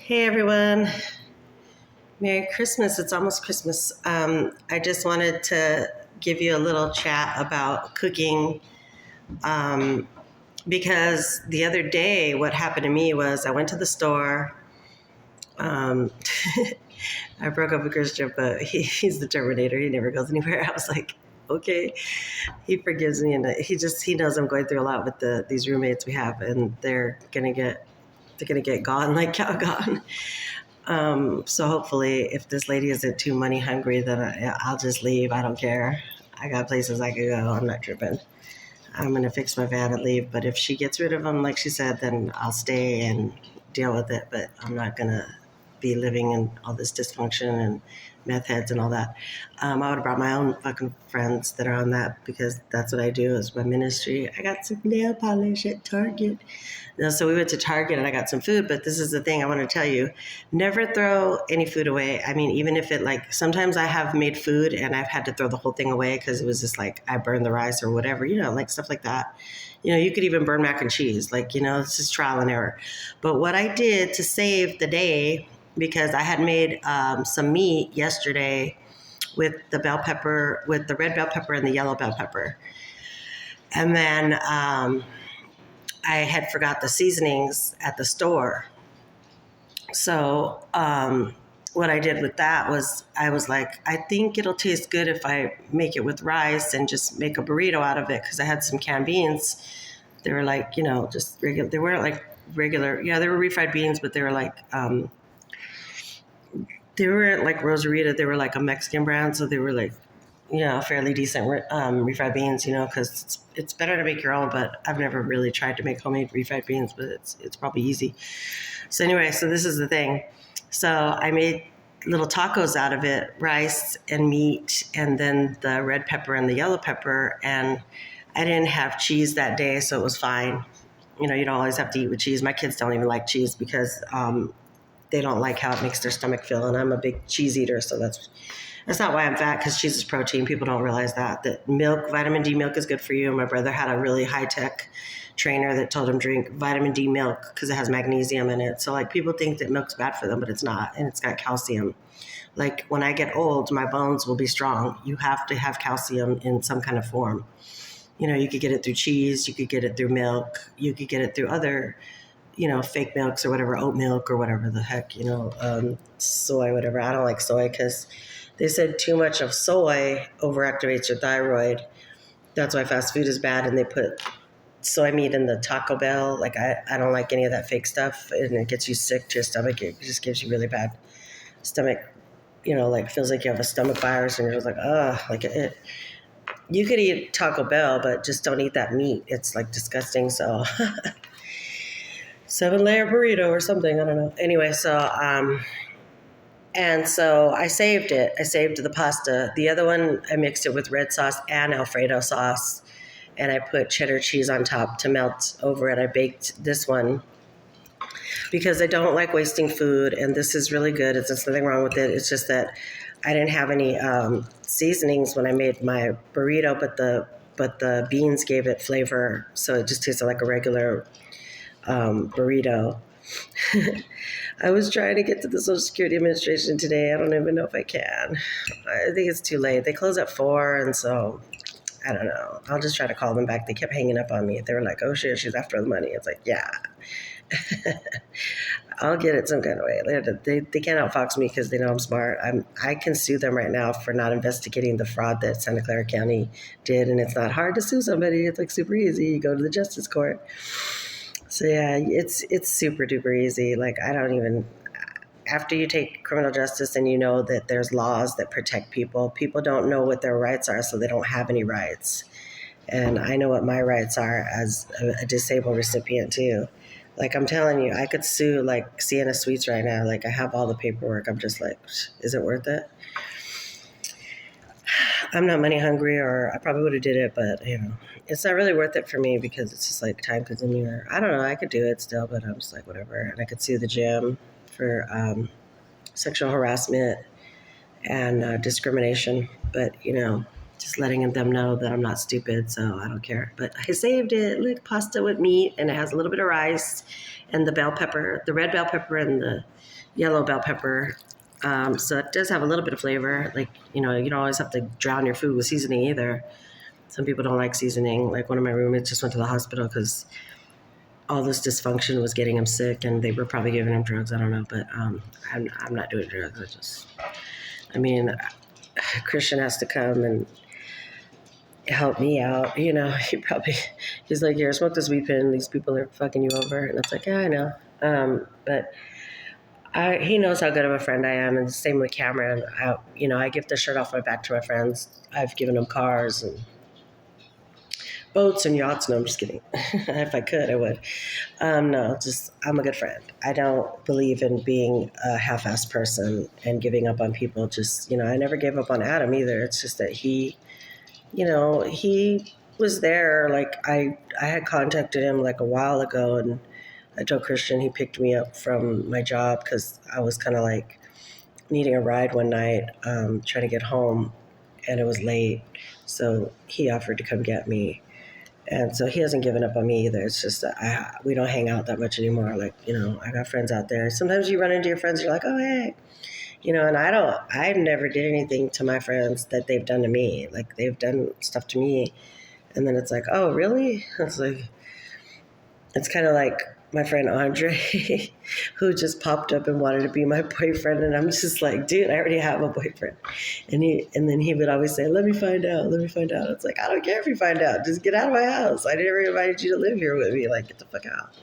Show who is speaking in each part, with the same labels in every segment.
Speaker 1: Hey everyone, Merry Christmas. It's almost Christmas. I just wanted to give you a little chat about cooking because the other day what happened to me was I went to the store. Um, I broke up with Christian, but he's the Terminator. He never goes anywhere. I was like, okay, he forgives me, and he knows I'm going through a lot with these roommates we have, and they're gonna get gone like cow gone. So hopefully, if this lady isn't too money hungry, then I'll just leave. I don't care. I got places I could go. I'm not tripping. I'm gonna fix my van and leave. But if she gets rid of them, like she said, then I'll stay and deal with it. But I'm not gonna be living in all this dysfunction and meth heads and all that. I would have brought my own fucking friends that are on that because that's what I do is my ministry. I got some nail polish at Target. So we went to Target and I got some food, but this is the thing I want to tell you. Never throw any food away. I mean, even if sometimes I have made food and I've had to throw the whole thing away because it was just like I burned the rice or whatever, like stuff like that. You could even burn mac and cheese. This is trial and error. But what I did to save the day, because I had made some meat yesterday with the bell pepper, with the red bell pepper and the yellow bell pepper. And then I had forgot the seasonings at the store. So what I did with that was I was like, I think it'll taste good if I make it with rice and just make a burrito out of it because I had some canned beans. They were like, just regular. They weren't like regular. Yeah, they were refried beans, but they were like Rosarita. They were like a Mexican brand, so they were like, fairly decent refried beans, because it's better to make your own, but I've never really tried to make homemade refried beans, but it's probably easy. So anyway, so this is the thing. So I made little tacos out of it, rice and meat, and then the red pepper and the yellow pepper, and I didn't have cheese that day, so it was fine. You don't always have to eat with cheese. My kids don't even like cheese because they don't like how it makes their stomach feel, and I'm a big cheese eater, so that's not why I'm fat, because cheese is protein. People don't realize that milk, vitamin D milk is good for you. My brother had a really high-tech trainer that told him drink vitamin D milk because it has magnesium in it. So people think that milk's bad for them, but it's not, and it's got calcium. When I get old, my bones will be strong. You have to have calcium in some kind of form. You could get it through cheese, you could get it through milk, you could get it through other fake milks or whatever, oat milk or whatever the heck, soy, whatever. I don't like soy because they said too much of soy overactivates your thyroid. That's why fast food is bad, and they put soy meat in the Taco Bell. I don't like any of that fake stuff, and it gets you sick to your stomach. It just gives you really bad stomach, feels like you have a stomach virus, and you're just like, ugh, it. You could eat Taco Bell, but just don't eat that meat. It's disgusting, so 7-layer burrito or something, I don't know. Anyway, and so I saved it. I saved the pasta. The other one, I mixed it with red sauce and Alfredo sauce, and I put cheddar cheese on top to melt over it. I baked this one because I don't like wasting food, and this is really good. There's nothing wrong with it. It's just that I didn't have any seasonings when I made my burrito, but the beans gave it flavor, so it just tasted like a regular burrito. I was trying to get to the Social Security Administration today. I don't even know if I can. I think it's too late. They close at 4, and so I don't know. I'll just try to call them back. They kept hanging up on me. They were like, oh shit, she's after the money. It's like, yeah. I'll get it some kind of way. They can't outfox me because they know I'm smart. I can sue them right now for not investigating the fraud that Santa Clara County did, and it's not hard to sue somebody. It's super easy. You go to the justice court. So yeah, it's super duper easy. I don't even, after you take criminal justice and you know that there's laws that protect people don't know what their rights are, so they don't have any rights. And I know what my rights are as a disabled recipient too. I'm telling you, I could sue Sienna Sweets right now. I have all the paperwork. I'm just like, is it worth it? I'm not money hungry, or I probably would have did it, but it's not really worth it for me because it's just time consuming. Or I don't know, I could do it still, but I'm just like, whatever. And I could sue the gym for sexual harassment and discrimination, but just letting them know that I'm not stupid, so I don't care. But I saved it. Look, pasta with meat, and it has a little bit of rice and the bell pepper, the red bell pepper and the yellow bell pepper. So it does have a little bit of flavor. Like, you don't always have to drown your food with seasoning either. Some people don't like seasoning. Like one of my roommates just went to the hospital because all this dysfunction was getting him sick, and they were probably giving him drugs. I don't know, but I'm not doing drugs. Christian has to come and help me out. He's like, here, smoke this weed pen. These people are fucking you over. And it's like, yeah, I know. But he knows how good of a friend I am. And the same with Cameron. I give the shirt off my back to my friends. I've given them cars and boats and yachts. No, I'm just kidding. If I could, I would. No, just I'm a good friend. I don't believe in being a half-assed person and giving up on people. I never gave up on Adam either. It's just that he was there. Like I had contacted him like a while ago, and I told Christian he picked me up from my job because I was kind of like needing a ride one night, trying to get home, and it was late. So he offered to come get me. And so he hasn't given up on me either. It's just that we don't hang out that much anymore. Like, I got friends out there. Sometimes you run into your friends, you're like, oh, hey. And I never did anything to my friends that they've done to me. Like, they've done stuff to me. And then it's like, oh, really? It's kind of like my friend Andre, who just popped up and wanted to be my boyfriend. And I'm just like, dude, I already have a boyfriend. And then he would always say, let me find out. It's like, I don't care if you find out. Just get out of my house. I never invited you to live here with me. Like, get the fuck out.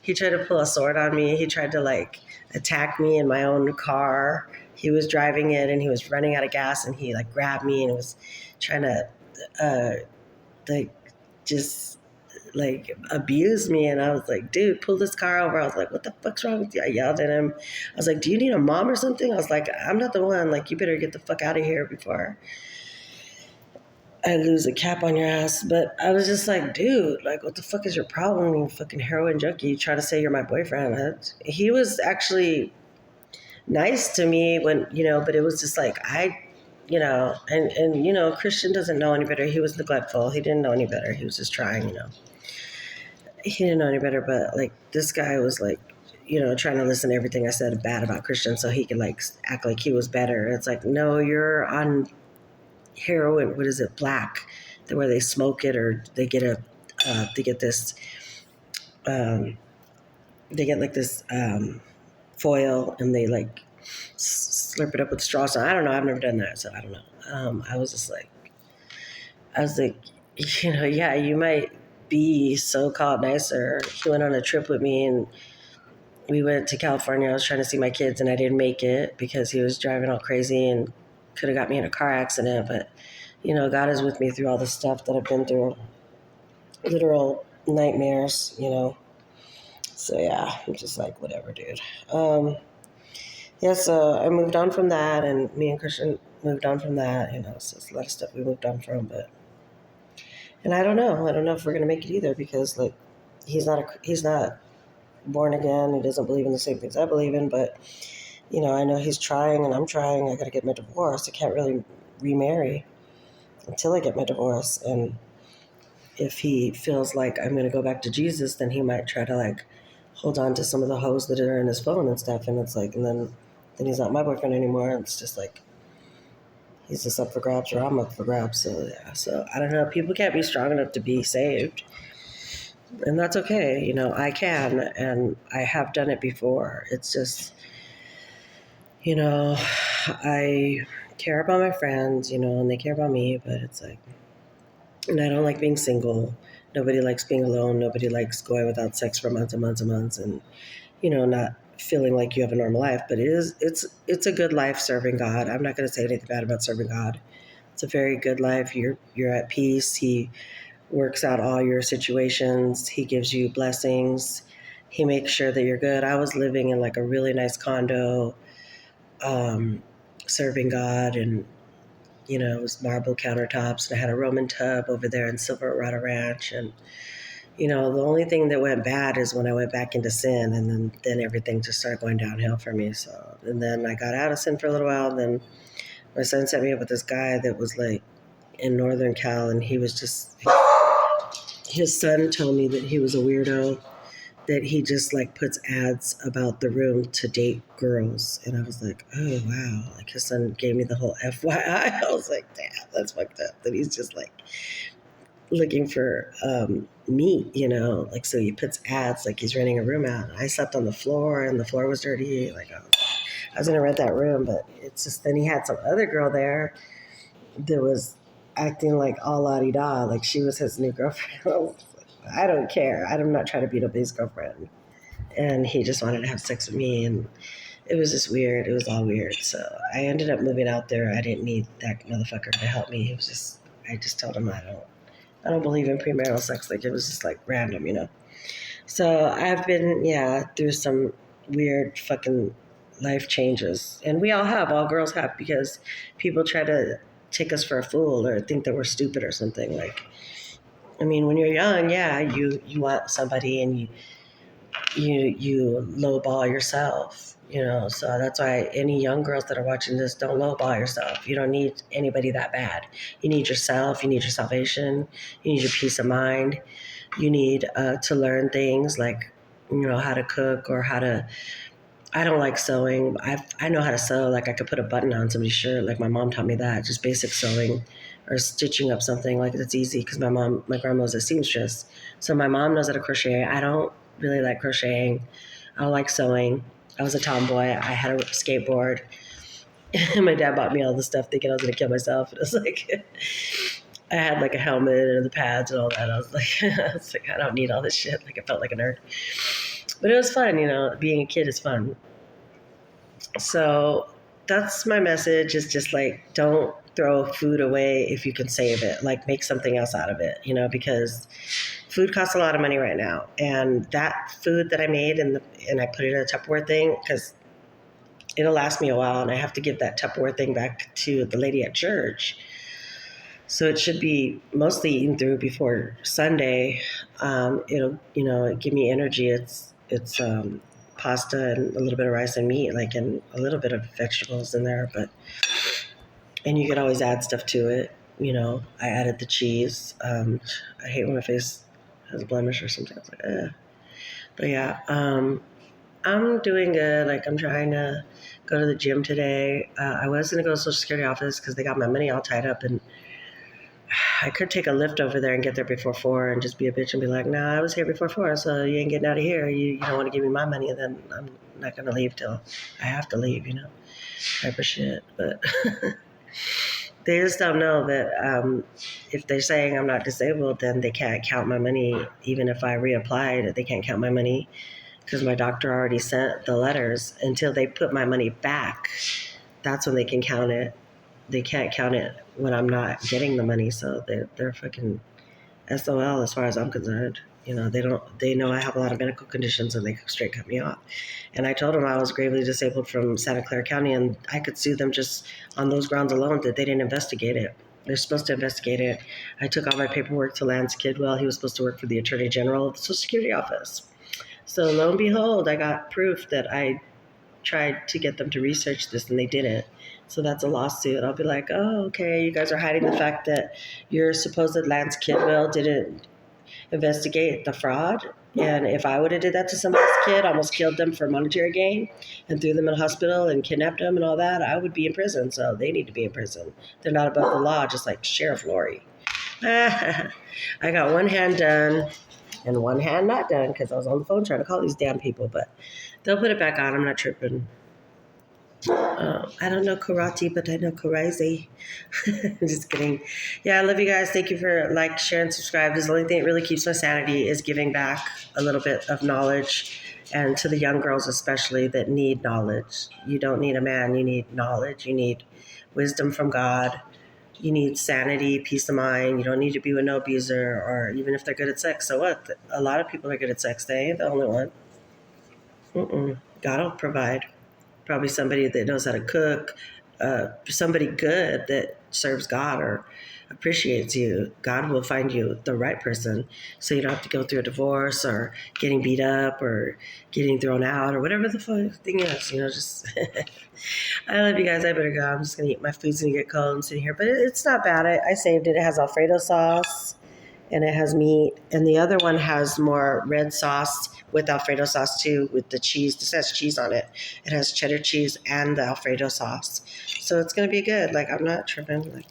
Speaker 1: He tried to pull a sword on me. He tried to attack me in my own car. He was driving it and he was running out of gas, and he grabbed me and was trying to abuse me. And I was like, dude, pull this car over. I was like, what the fuck's wrong with you? I yelled at him. I was like, do you need a mom or something? I was like, I'm not the one. Like, you better get the fuck out of here before I lose a cap on your ass. But I was just like, dude, what the fuck is your problem? You fucking heroin junkie. You try to say you're my boyfriend. He was actually nice to me but it was just like, Christian doesn't know any better. He was neglectful. He didn't know any better. He was just trying, He didn't know any better, but this guy was trying to listen to everything I said bad about Christian so he could act like he was better. It's like, no, you're on heroin. What is it? Black, where they smoke it, or they get this foil, and they slurp it up with straws. So I don't know. I've never done that, so I don't know. I was like, yeah, you might be so-called nicer. He went on a trip with me, and we went to California. I was trying to see my kids, and I didn't make it because he was driving all crazy and could have got me in a car accident. But, God is with me through all the stuff that I've been through. Literal nightmares, So, yeah, I'm just like, whatever, dude. So I moved on from that, and me and Christian moved on from that. So it's a lot of stuff we moved on from. And I don't know. I don't know if we're going to make it either because, he's not born again. He doesn't believe in the same things I believe in. But, I know he's trying, and I'm trying. I got to get my divorce. I can't really remarry until I get my divorce. And if he feels like I'm going to go back to Jesus, then he might try to hold on to some of the hoes that are in his phone and stuff. And it's and then he's not my boyfriend anymore. And it's just he's just up for grabs, or I'm up for grabs. So yeah. So I don't know. People can't be strong enough to be saved, and that's okay. I can, and I have done it before. It's just, I care about my friends, and they care about me, but it's and I don't like being single. Nobody likes being alone. Nobody likes going without sex for months and months and months, and not feeling like you have a normal life. But it's a good life serving God. I'm not going to say anything bad about serving God. It's a very good life. You're at peace. He works out all your situations. He gives you blessings. He makes sure that you're good. I was living in a really nice condo, serving God, and it was marble countertops, and I had a Roman tub over there in Silverado Ranch. And, the only thing that went bad is when I went back into sin, and then everything just started going downhill for me. So, and then I got out of sin for a little while, and then my son set me up with this guy that was in Northern Cal, and he was just, his son told me that he was a weirdo, that he just like puts ads about the room to date girls. And I was like, oh, wow. Like his son gave me the whole FYI. I was like, damn, that's fucked up. That he's just like looking for meat, like, so he puts ads like he's renting a room out. I slept on the floor and the floor was dirty. Like, I was going to rent that room, but it's just, then he had some other girl there that was acting like all la-di-da, like she was his new girlfriend. I don't care. I'm not trying to beat up his girlfriend. And he just wanted to have sex with me. And it was just weird. It was all weird. So I ended up moving out there. I didn't need that motherfucker to help me. It was just, I just told him I don't believe in premarital sex. Like, it was just like random. So I've been, through some weird fucking life changes. And we all girls have, because people try to take us for a fool or think that we're stupid or something. Like, I mean, when you're young, you want somebody and you lowball yourself, So that's why any young girls that are watching this, don't lowball yourself. You don't need anybody that bad. You need yourself. You need your salvation. You need your peace of mind. You need to learn things like, how to cook or how to. I don't like sewing. I know how to sew. Like, I could put a button on somebody's shirt. Like, my mom taught me that, just basic sewing or stitching up something. Like, it's easy because my grandma was a seamstress. So my mom knows how to crochet. I don't really like crocheting. I don't like sewing. I was a tomboy. I had a skateboard. And my dad bought me all the stuff thinking I was going to kill myself. And it was like, I had like a helmet and the pads and all that. I was like, I don't need all this shit. Like, I felt like a nerd. But it was fun, being a kid is fun. So that's my message, is just like, don't throw food away if you can save it. Like, make something else out of it, because food costs a lot of money right now. And that food that I made and I put it in a Tupperware thing, because it'll last me a while, and I have to give that Tupperware thing back to the lady at church. So it should be mostly eaten through before Sunday. It'll, give me energy. It's pasta and a little bit of rice and meat, like, and a little bit of vegetables in there. And you could always add stuff to it. I added the cheese. I hate when my face has a blemish or something. I was like, But yeah, I'm doing good. Like, I'm trying to go to the gym today. I was going to go to the Social Security office because they got my money all tied up, and I could take a Lyft over there and get there before 4 and just be a bitch and be like, nah, I was here before 4, so you ain't getting out of here. You don't want to give me my money, then I'm not going to leave till I have to leave, type of shit. But they just don't know that if they're saying I'm not disabled, then they can't count my money. Even if I reapplied, they can't count my money because my doctor already sent the letters. Until they put my money back, that's when they can count it. They can't count it when I'm not getting the money, so they're fucking SOL as far as I'm concerned. They know I have a lot of medical conditions, and they straight cut me off. And I told them I was gravely disabled from Santa Clara County, and I could sue them just on those grounds alone, that they didn't investigate it. They're supposed to investigate it. I took all my paperwork to Lance Kidwell. He was supposed to work for the Attorney General of the Social Security office. So lo and behold, I got proof that I tried to get them to research this and they didn't. So that's a lawsuit. I'll be like, oh, okay, you guys are hiding the fact that your supposed Lance Kidwell didn't investigate the fraud. And if I would have did that to somebody's kid, almost killed them for monetary gain and threw them in a hospital and kidnapped them and all that, I would be in prison. So they need to be in prison. They're not above the law, just like Sheriff Lori. I got one hand done and one hand not done because I was on the phone trying to call these damn people, but they'll put it back on. I'm not tripping. I don't know karate, but I know karate. Just kidding. Yeah, I love you guys. Thank you for like, share, and subscribe. The only thing that really keeps my sanity is giving back a little bit of knowledge, and to the young girls especially that need knowledge. You don't need a man. You need knowledge. You need wisdom from God. You need sanity, peace of mind. You don't need to be with no abuser, or even if they're good at sex. So what? A lot of people are good at sex. They ain't the only one. God will provide. Probably somebody that knows how to cook, somebody good that serves God or appreciates you, God will find you the right person, so you don't have to go through a divorce or getting beat up or getting thrown out or whatever the thing is. Just I love you guys. I better go. I'm just gonna eat. My food's gonna get cold. I'm sitting here, but it's not bad. I saved it. It has Alfredo sauce and it has meat, and the other one has more red sauce with Alfredo sauce too, with the cheese. This has cheese on it. It has cheddar cheese and the Alfredo sauce, so it's gonna be good. Like, I'm not tripping. Like,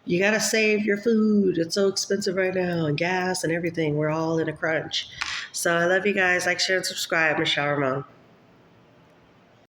Speaker 1: you gotta save your food. It's so expensive right now, and gas and everything. We're all in a crunch. So I love you guys. Like, share, and subscribe. Michelle Ramon.